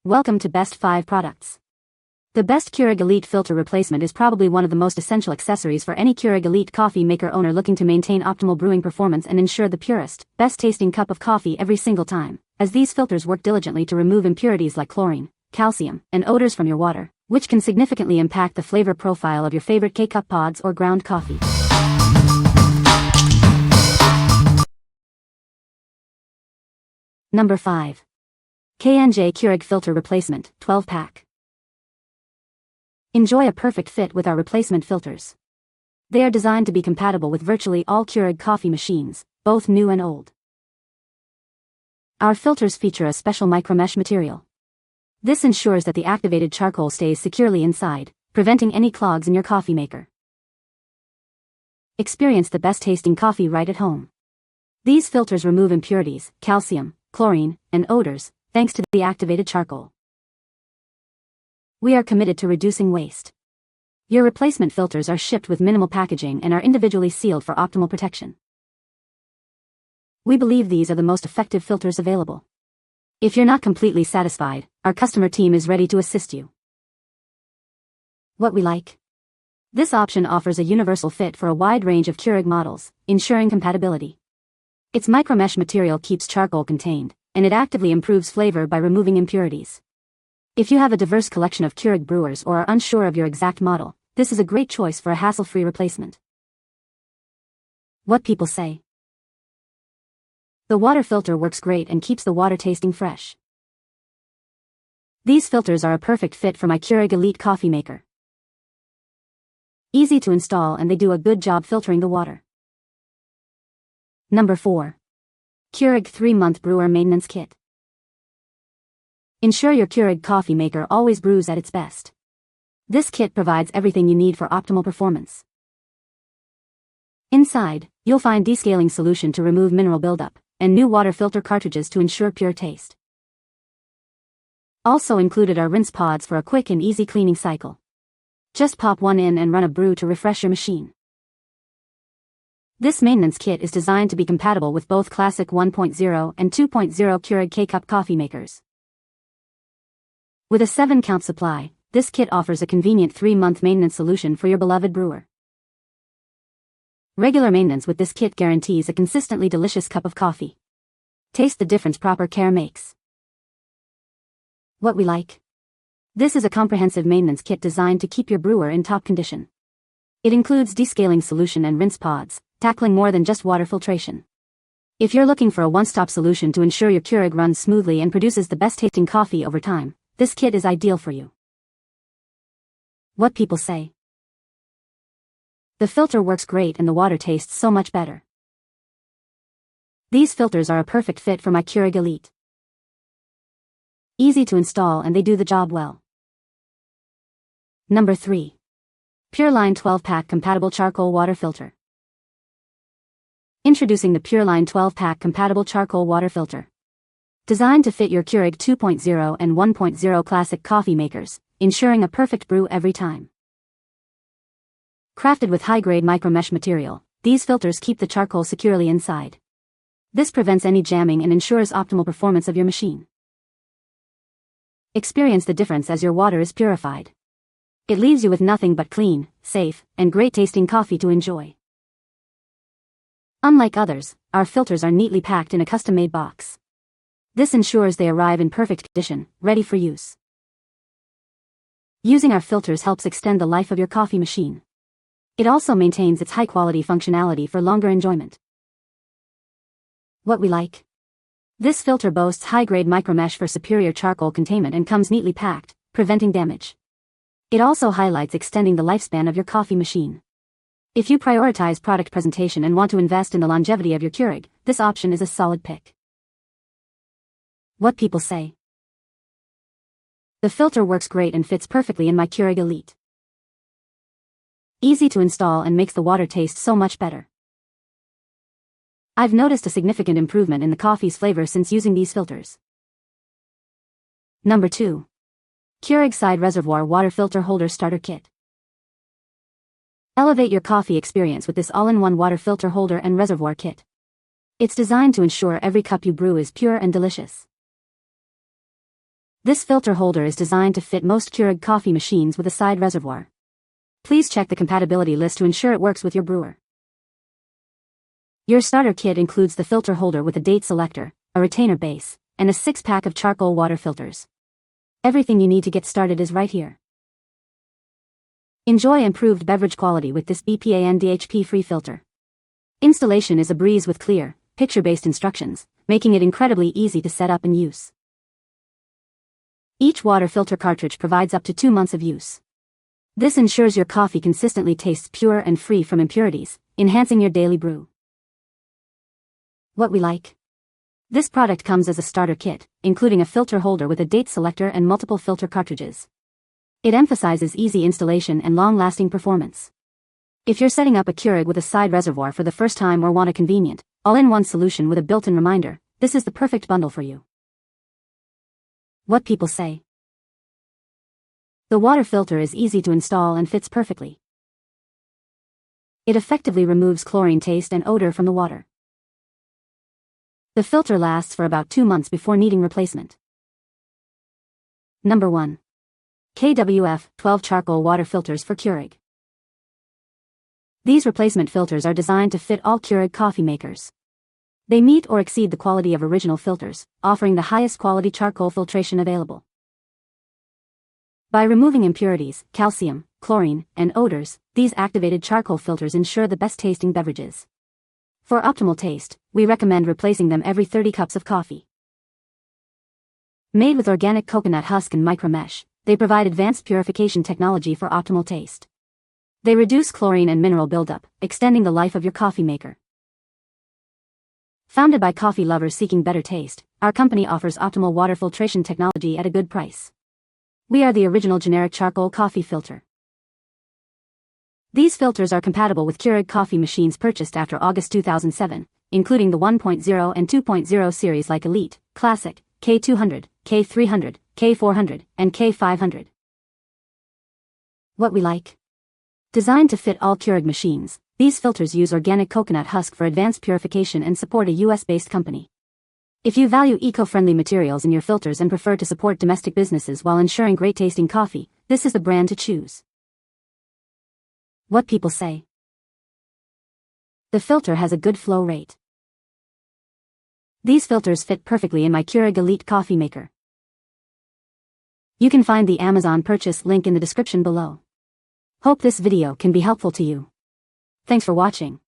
Welcome to Best 5 Products. The best Keurig Elite Filter Replacement is probably one of the most essential accessories for any Keurig Elite coffee maker owner looking to maintain optimal brewing performance and ensure the purest, best-tasting cup of coffee every single time, as these filters work diligently to remove impurities like chlorine, calcium, and odors from your water, which can significantly impact the flavor profile of your favorite K-cup pods or ground coffee. Number 5. K&J Keurig Filter Replacement, 12-pack. Enjoy a perfect fit with our replacement filters. They are designed to be compatible with virtually all Keurig coffee machines, both new and old. Our filters feature a special micromesh material. This ensures that the activated charcoal stays securely inside, preventing any clogs in your coffee maker. Experience the best-tasting coffee right at home. These filters remove impurities, calcium, chlorine, and odors, thanks to the activated charcoal. We are committed to reducing waste. Your replacement filters are shipped with minimal packaging and are individually sealed for optimal protection. We believe these are the most effective filters available. If you're not completely satisfied, our customer team is ready to assist you. What we like. This option offers a universal fit for a wide range of Keurig models, ensuring compatibility. Its micromesh material keeps charcoal contained, and it actively improves flavor by removing impurities. If you have a diverse collection of Keurig brewers or are unsure of your exact model, this is a great choice for a hassle-free replacement. What people say. The water filter works great and keeps the water tasting fresh. These filters are a perfect fit for my Keurig Elite coffee maker. Easy to install and they do a good job filtering the water. Number 4. Keurig 3-month Brewer Maintenance Kit. Ensure your Keurig coffee maker always brews at its best. This kit provides everything you need for optimal performance. Inside, you'll find descaling solution to remove mineral buildup, and new water filter cartridges to ensure pure taste. Also included are rinse pods for a quick and easy cleaning cycle. Just pop one in and run a brew to refresh your machine. This maintenance kit is designed to be compatible with both classic 1.0 and 2.0 Keurig K-Cup coffee makers. With a 7-count supply, this kit offers a convenient 3-month maintenance solution for your beloved brewer. Regular maintenance with this kit guarantees a consistently delicious cup of coffee. Taste the difference proper care makes. What we like. This is a comprehensive maintenance kit designed to keep your brewer in top condition. It includes descaling solution and rinse pods, tackling more than just water filtration. If you're looking for a one-stop solution to ensure your Keurig runs smoothly and produces the best-tasting coffee over time, this kit is ideal for you. What people say. The filter works great and the water tastes so much better. These filters are a perfect fit for my Keurig Elite. Easy to install and they do the job well. Number 3. Pureline 12-pack compatible charcoal water filter. Introducing the Pureline 12-pack compatible charcoal water filter. Designed to fit your Keurig 2.0 and 1.0 classic coffee makers, ensuring a perfect brew every time. Crafted with high-grade micromesh material, these filters keep the charcoal securely inside. This prevents any jamming and ensures optimal performance of your machine. Experience the difference as your water is purified. It leaves you with nothing but clean, safe, and great-tasting coffee to enjoy. Unlike others, our filters are neatly packed in a custom-made box. This ensures they arrive in perfect condition, ready for use. Using our filters helps extend the life of your coffee machine. It also maintains its high-quality functionality for longer enjoyment. What we like. This filter boasts high-grade micromesh for superior charcoal containment and comes neatly packed, preventing damage. It also highlights extending the lifespan of your coffee machine. If you prioritize product presentation and want to invest in the longevity of your Keurig, this option is a solid pick. What people say. The filter works great and fits perfectly in my Keurig Elite. Easy to install and makes the water taste so much better. I've noticed a significant improvement in the coffee's flavor since using these filters. Number 2. Keurig Side Reservoir Water Filter Holder Starter Kit. Elevate your coffee experience with this all-in-one water filter holder and reservoir kit. It's designed to ensure every cup you brew is pure and delicious. This filter holder is designed to fit most Keurig coffee machines with a side reservoir. Please check the compatibility list to ensure it works with your brewer. Your starter kit includes the filter holder with a date selector, a retainer base, and a 6-pack of charcoal water filters. Everything you need to get started is right here. Enjoy improved beverage quality with this BPA and DHP-free filter. Installation is a breeze with clear, picture-based instructions, making it incredibly easy to set up and use. Each water filter cartridge provides up to 2 months of use. This ensures your coffee consistently tastes pure and free from impurities, enhancing your daily brew. What we like. This product comes as a starter kit, including a filter holder with a date selector and multiple filter cartridges. It emphasizes easy installation and long-lasting performance. If you're setting up a Keurig with a side reservoir for the first time or want a convenient, all-in-one solution with a built-in reminder, this is the perfect bundle for you. What people say. The water filter is easy to install and fits perfectly. It effectively removes chlorine taste and odor from the water. The filter lasts for about 2 months before needing replacement. Number 1. KWF 12 Charcoal Water Filters for Keurig. These replacement filters are designed to fit all Keurig coffee makers. They meet or exceed the quality of original filters, offering the highest quality charcoal filtration available. By removing impurities, calcium, chlorine, and odors, these activated charcoal filters ensure the best tasting beverages. For optimal taste, we recommend replacing them every 30 cups of coffee. Made with organic coconut husk and micromesh, they provide advanced purification technology for optimal taste. They reduce chlorine and mineral buildup, extending the life of your coffee maker. Founded by coffee lovers seeking better taste, our company offers optimal water filtration technology at a good price. We are the original generic charcoal coffee filter. These filters are compatible with Keurig coffee machines purchased after August 2007, including the 1.0 and 2.0 series like Elite, Classic, K200, K300, K400, and K500. What we like. Designed to fit all Keurig machines, these filters use organic coconut husk for advanced purification and support a US-based company. If you value eco-friendly materials in your filters and prefer to support domestic businesses while ensuring great-tasting coffee, this is the brand to choose. What people say. The filter has a good flow rate. These filters fit perfectly in my Keurig Elite coffee maker. You can find the Amazon purchase link in the description below. Hope this video can be helpful to you. Thanks for watching.